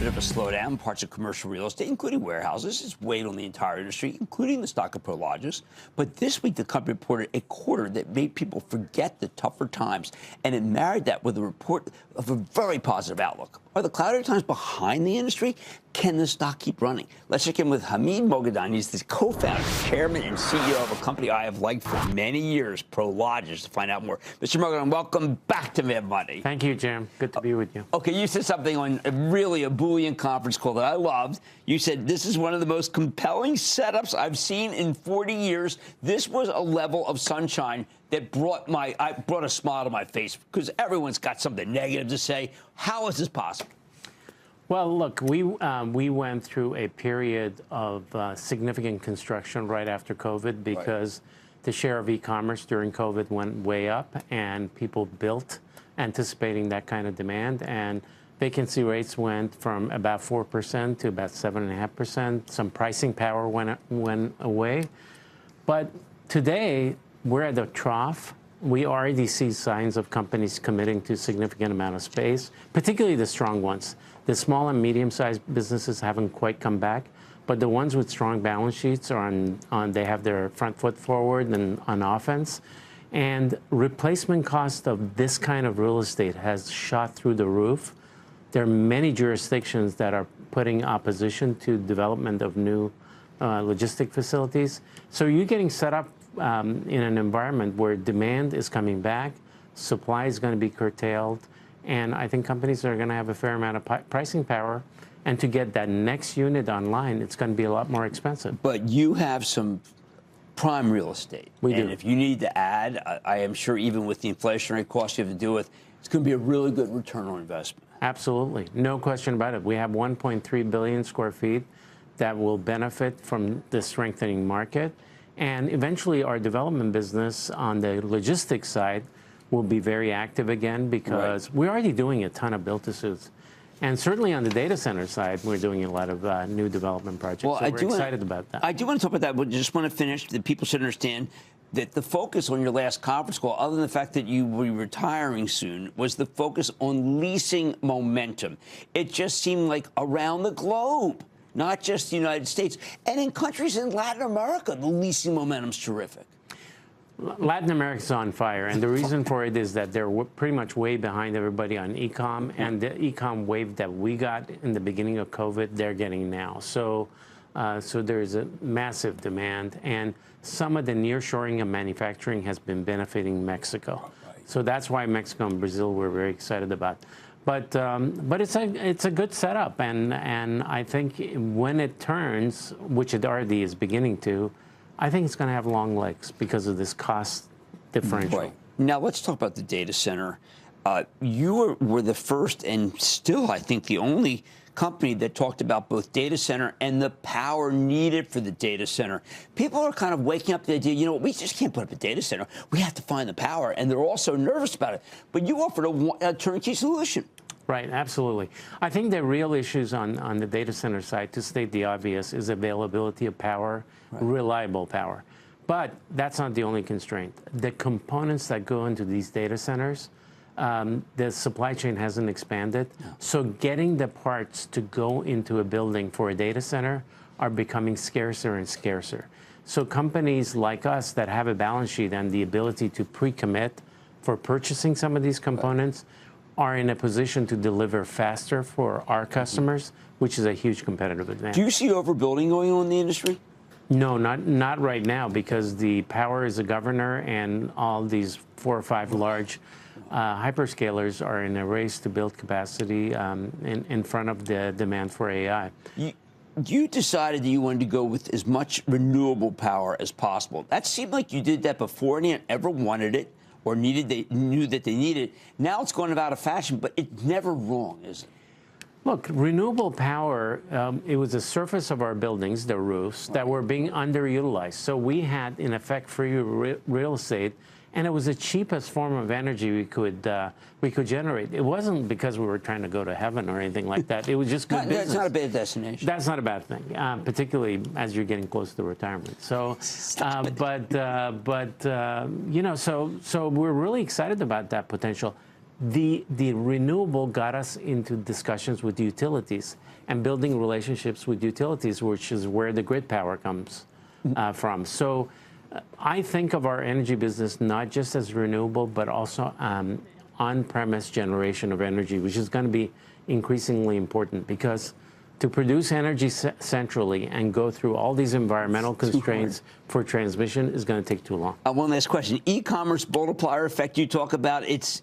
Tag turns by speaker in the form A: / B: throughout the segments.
A: bit of a slowdown in parts of commercial real estate, including warehouses. It's weighed on the entire industry, including the stock of Prologis. But this week, the company reported a quarter that made people forget the tougher times, and it married that with a report of a very positive outlook. Are the cloudy times behind the industry? Can the stock keep running? Let's check in with Hamid Moghadam. He's the co-founder, chairman, and CEO of a company I have liked for many years, Prologis, to find out more. Mr. Moghadam, welcome back to Mad Money.
B: Thank you, Jim. Good to be with you.
A: Okay, you said something on a Boolean conference call that I loved. You said, this is one of the most compelling setups I've seen in 40 years. This was a level of sunshine that brought a smile to my face, because everyone's got something negative to say. How is this possible?
B: Well, look, we went through a period of significant construction right after COVID because the share of e-commerce during COVID went way up, and people built anticipating that kind of demand. And vacancy rates went from about 4% to about 7.5%. Some pricing power went away. But today, we're at the trough. We already see signs of companies committing to a significant amount of space, particularly the strong ones. The small and medium-sized businesses haven't quite come back, but the ones with strong balance sheets are they have their front foot forward and on offense. And replacement cost of this kind of real estate has shot through the roof. There are many jurisdictions that are putting opposition to development of new logistic facilities. So you're getting set up in an environment where demand is coming back, supply is going to be curtailed, and I think companies are going to have a fair amount of pricing power. And to get that next unit online, it's going to be a lot more expensive.
A: But you have some prime real estate.
B: We do.
A: And if you need to add, I am sure even with the inflationary costs you have to deal with, it's going to be a really good return on investment.
B: Absolutely. No question about it. We have 1.3 billion square feet that will benefit from the strengthening market. And eventually our development business on the logistics side will be very active again, because we're already doing a ton of build-to-suits. And certainly on the data center side, we're doing a lot of new development projects. Well, so we're excited about that.
A: I do want to talk about that, but just want to finish that people should understand that the focus on your last conference call, other than the fact that you will be retiring soon, was the focus on leasing momentum. It just seemed like around the globe, not just the United States, and in countries in Latin America, the leasing momentum's terrific.
B: Latin America's on fire, and the reason for it is that they're pretty much way behind everybody on e-com, and the e-com wave that we got in the beginning of COVID, they're getting now. So there's a massive demand, and some of the nearshoring of manufacturing has been benefiting Mexico. So that's why Mexico and Brazil we're very excited about. But it's a good setup, and I think when it turns, which it already is beginning to, I think it's going to have long legs because of this cost differential.
A: Right. Now, let's talk about the data center. You were the first and still, I think, the only company that talked about both data center and the power needed for the data center. People are kind of waking up to the idea, you know, we just can't put up a data center. We have to find the power, and they're all so nervous about it. But you offered a turnkey solution.
B: Right, absolutely. I think the real issues on the data center side, to state the obvious, is availability of power, reliable power. But that's not the only constraint. The components that go into these data centers, the supply chain hasn't expanded. So getting the parts to go into a building for a data center are becoming scarcer and scarcer. So companies like us that have a balance sheet and the ability to pre-commit for purchasing some of these components are in a position to deliver faster for our customers, which is a huge competitive advantage.
A: Do you see overbuilding going on in the industry?
B: No, not right now, because the power is a governor, and all these 4 or 5 large hyperscalers are in a race to build capacity in front of the demand for AI.
A: You decided that you wanted to go with as much renewable power as possible. That seemed like you did that before anyone ever wanted it or knew that they needed it. Now it's gone out of fashion, but it's never wrong, is it?
B: Look, renewable power, it was the surface of our buildings, the roofs, that were being underutilized. So we had, in effect, free real estate, and it was the cheapest form of energy we could generate. It wasn't because we were trying to go to heaven or anything like that. It was just good business.
A: That's not a bad destination.
B: That's not a bad thing, particularly as you're getting close to retirement. So, you know, so we're really excited about that potential. The renewable got us into discussions with utilities and building relationships with utilities, which is where the grid power comes from. So I think of our energy business not just as renewable, but also on-premise generation of energy, which is going to be increasingly important, because to produce energy centrally and go through all these environmental constraints for transmission is going to take too long.
A: One last question. E-commerce multiplier effect you talk about, it's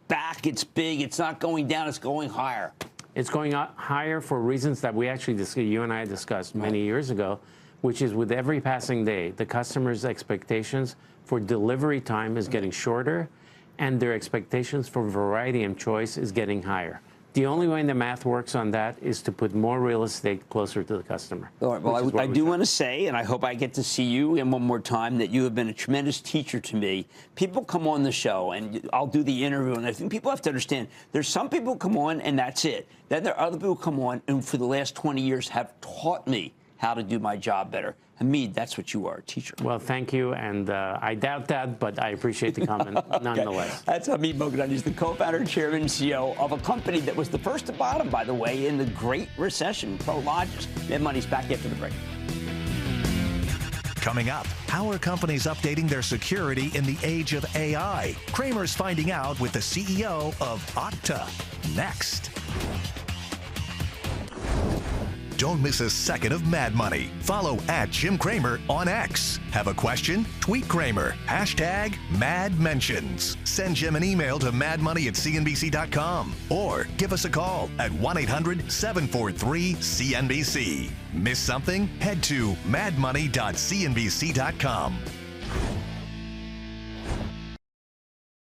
A: back, it's big, it's not going down, it's going higher.
B: It's going up higher for reasons that we actually discussed, you and I discussed many years ago, which is with every passing day, the customer's expectations for delivery time is getting shorter, and their expectations for variety and choice is getting higher. The only way the math works on that is to put more real estate closer to the customer.
A: All right, well, I do want to say, and I hope I get to see you in one more time, that you have been a tremendous teacher to me. People come on the show, and I'll do the interview, and I think people have to understand, there's some people who come on, and that's it. Then there are other people who come on, and for the last 20 years have taught me how to do my job better. Hamid, that's what you are, a teacher.
B: Well, thank you, and I doubt that, but I appreciate the comment nonetheless.
A: That's Hamid Moghadam. He's the co-founder, chairman, and CEO of a company that was the first to bottom, by the way, in the Great Recession, Prologis. Mad Money's back after the break.
C: Coming up, how are companies updating their security in the age of AI? Cramer's finding out with the CEO of Okta. Next. Don't miss a second of Mad Money. Follow @Jim Cramer on X. Have a question? Tweet Cramer. #MadMentions. Send Jim an email to madmoney@cnbc.com or give us a call at 1-800-743-CNBC. Miss something? Head to madmoney.cnbc.com.